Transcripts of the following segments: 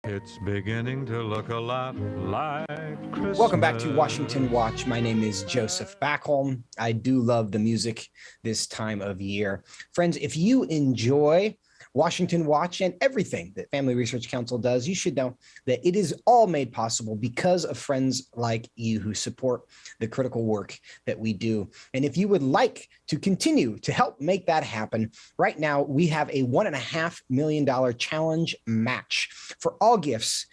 It's beginning to look a lot like Christmas. Welcome back to Washington Watch. My name is Joseph Backholm. I do love the music this time of year. Friends, if you enjoy Washington Watch and everything that Family Research Council does, you should know that it is all made possible because of friends like you who support the critical work that we do. And if you would like to continue to help make that happen, right now we have a $1.5 million challenge match for all gifts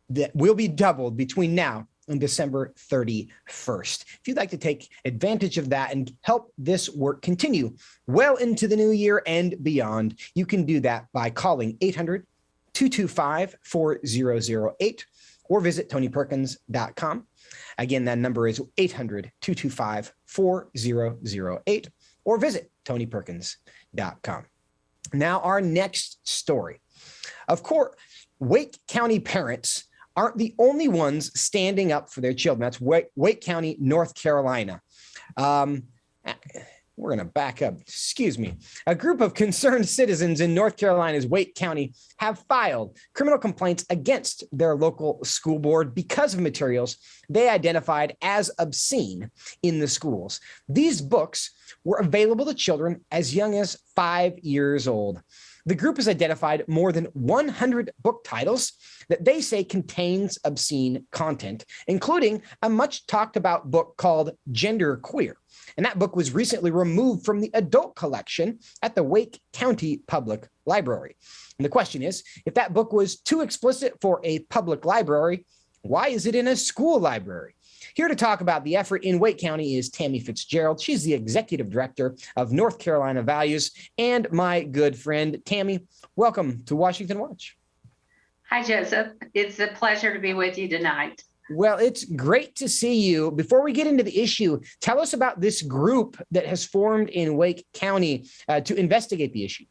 that will be doubled between now and December 31st. If you'd like to take advantage of that and help this work continue well into the new year and beyond, you can do that by calling 800-225-4008 or visit tonyperkins.com. Again, that number is 800-225-4008 or visit tonyperkins.com. Now, our next story. Of course, Wake County parents aren't the only ones standing up for their children. That's Wake County, North Carolina. We're going to back up. Excuse me. A group of concerned citizens in North Carolina's Wake County have filed criminal complaints against their local school board because of materials they identified as obscene in the schools. These books were available to children as young as 5 years old. The group has identified more than 100 book titles that they say contains obscene content, including a much talked about book called Gender Queer. And that book was recently removed from the adult collection at the Wake County Public Library. And the question is, if that book was too explicit for a public library, why is it in a school library? Here to talk about the effort in Wake County is Tami Fitzgerald. She's the executive director of North Carolina Values and my good friend. Tami, welcome to Washington Watch. Hi, Joseph. It's a pleasure to be with you tonight. Well, it's great to see you. Before we get into the issue, tell us about this group that has formed in Wake County to investigate the issue.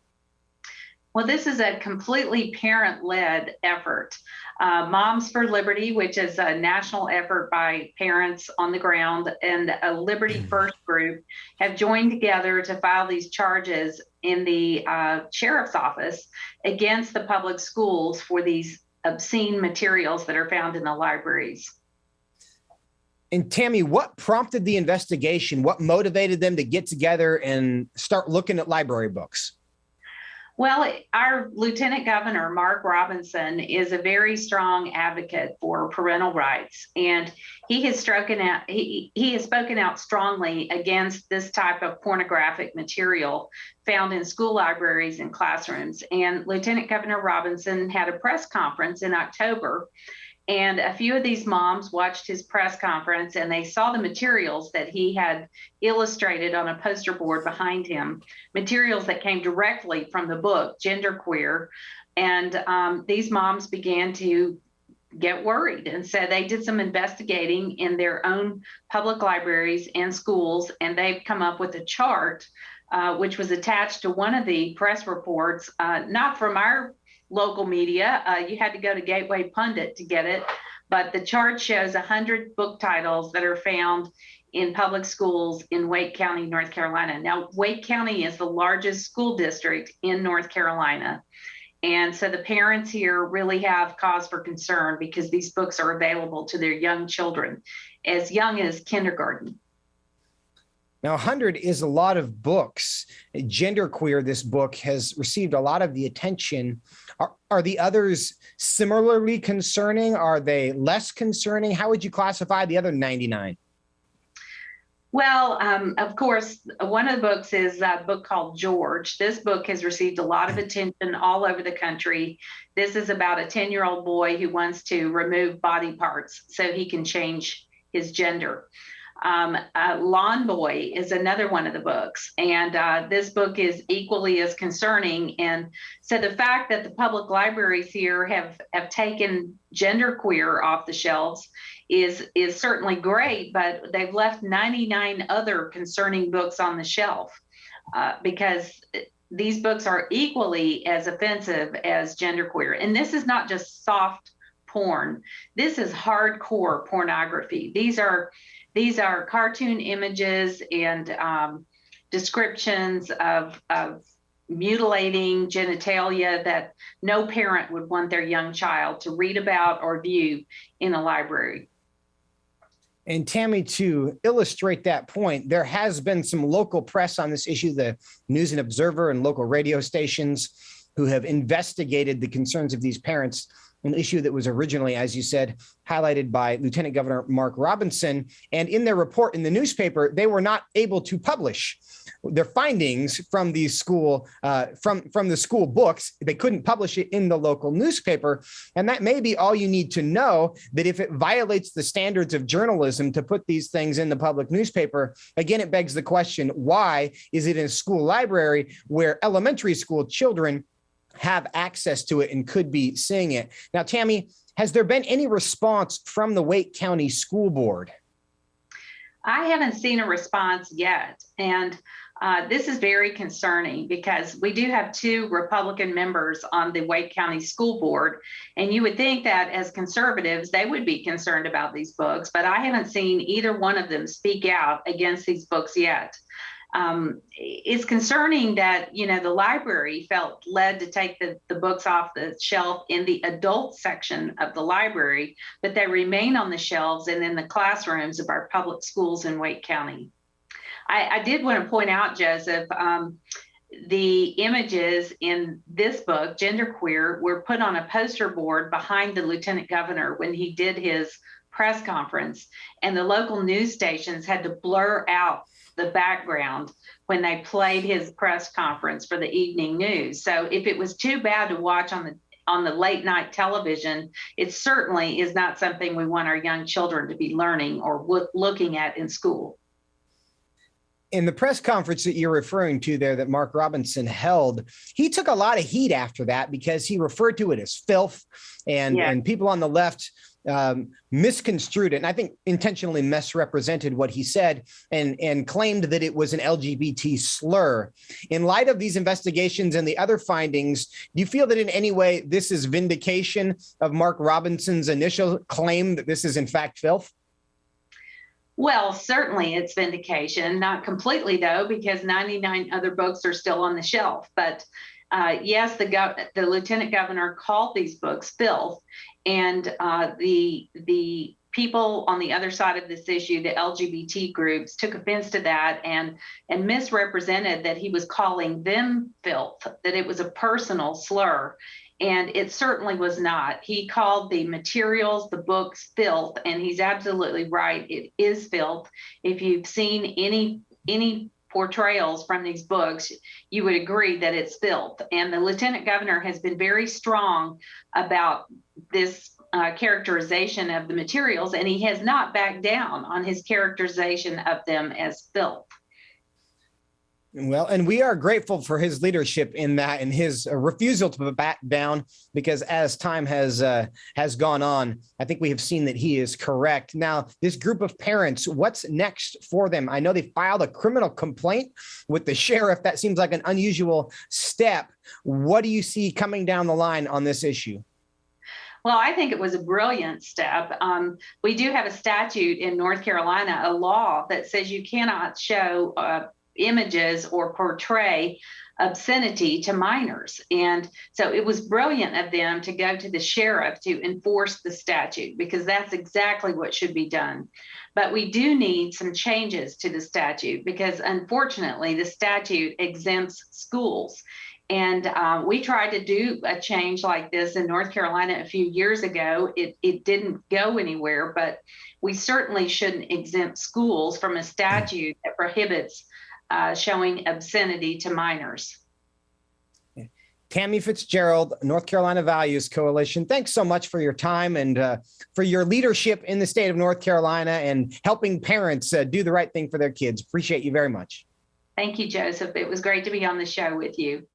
Well, this is a completely parent-led effort. Moms for Liberty, which is a national effort by parents on the ground, and a Liberty First group have joined together to file these charges in the sheriff's office against the public schools for these obscene materials that are found in the libraries. And Tami, what prompted the investigation? What motivated them to get together and start looking at library books? Well, our Lieutenant Governor, Mark Robinson, is a very strong advocate for parental rights, and he has spoken out strongly against this type of pornographic material found in school libraries and classrooms. And Lieutenant Governor Robinson had a press conference in October, and a few of these moms watched his press conference and they saw the materials that he had illustrated on a poster board behind him, materials that came directly from the book, Gender Queer. And these moms began to get worried. And so they did some investigating in their own public libraries and schools, and they've come up with a chart, which was attached to one of the press reports, not from our local media. You had to go to Gateway Pundit to get it, but the chart shows 100 book titles that are found in public schools in Wake County, North Carolina. Now, Wake County is the largest school district in North Carolina. And so the parents here really have cause for concern because these books are available to their young children as young as kindergarten. Now, 100 is a lot of books. Gender Queer, this book, has received a lot of the attention. Are the others similarly concerning? Are they less concerning? How would you classify the other 99? Well, of course, one of the books is a book called George. This book has received a lot of attention all over the country. This is about a 10-year-old boy who wants to remove body parts so he can change his gender. Lawn Boy is another one of the books, and this book is equally as concerning. And so the fact that the public libraries here have taken Gender Queer off the shelves is certainly great, but they've left 99 other concerning books on the shelf because these books are equally as offensive as Gender Queer. And this is not just soft porn. This is hardcore pornography. These are cartoon images and descriptions of mutilating genitalia that no parent would want their young child to read about or view in a library. And Tami, to illustrate that point, there has been some local press on this issue, the News and Observer and local radio stations who have investigated the concerns of these parents, an issue that was originally, as you said, highlighted by Lieutenant Governor Mark Robinson. And in their report in the newspaper, they were not able to publish their findings from the school from the school books. They couldn't publish it in the local newspaper. And that may be all you need to know, that if it violates the standards of journalism to put these things in the public newspaper, again, it begs the question, why is it in a school library where elementary school children have access to it and could be seeing it? Now, Tami, has there been any response from the Wake County School Board? I haven't seen a response yet. And this is very concerning because we do have 2 Republican members on the Wake County School Board. And you would think that as conservatives, they would be concerned about these books, but I haven't seen either one of them speak out against these books yet. It's concerning that, the library felt led to take the books off the shelf in the adult section of the library, but they remain on the shelves and in the classrooms of our public schools in Wake County. I did want to point out, Joseph, the images in this book, Genderqueer, were put on a poster board behind the Lieutenant Governor when he did his press conference, and the local news stations had to blur out the background when they played his press conference for the evening news. So if it was too bad to watch on the late night television, it certainly is not something we want our young children to be learning or looking at in school. In the press conference that you're referring to there that Mark Robinson held, he took a lot of heat after that because he referred to it as filth, and people on the left misconstrued it, and I think intentionally misrepresented what he said, and claimed that it was an LGBT slur. In light of these investigations and the other findings, do you feel that in any way this is vindication of Mark Robinson's initial claim that this is in fact filth? Well, certainly it's vindication, not completely though, because 99 other books are still on the shelf. But yes, the Lieutenant Governor called these books filth, and the people on the other side of this issue, the LGBT groups, took offense to that and misrepresented that he was calling them filth, that it was a personal slur. And it certainly was not. He called the materials, the books, filth, and he's absolutely right. It is filth. If you've seen any portrayals from these books, you would agree that it's filth. And the Lieutenant Governor has been very strong about this characterization of the materials, and he has not backed down on his characterization of them as filth. Well, and we are grateful for his leadership in that and his refusal to back down, because as time has gone on, I think we have seen that he is correct. Now, this group of parents, what's next for them? I know they filed a criminal complaint with the sheriff. That seems like an unusual step. What do you see coming down the line on this issue? Well, I think it was a brilliant step. We do have a statute in North Carolina, a law that says you cannot show images or portray obscenity to minors. And so it was brilliant of them to go to the sheriff to enforce the statute, because that's exactly what should be done. But we do need some changes to the statute, because unfortunately the statute exempts schools. And we tried to do a change like this in North Carolina a few years ago. It didn't go anywhere, but we certainly shouldn't exempt schools from a statute that prohibits showing obscenity to minors. Tami Fitzgerald, North Carolina Values Coalition, thanks so much for your time and for your leadership in the state of North Carolina and helping parents do the right thing for their kids. Appreciate you very much. Thank you, Joseph. It was great to be on the show with you.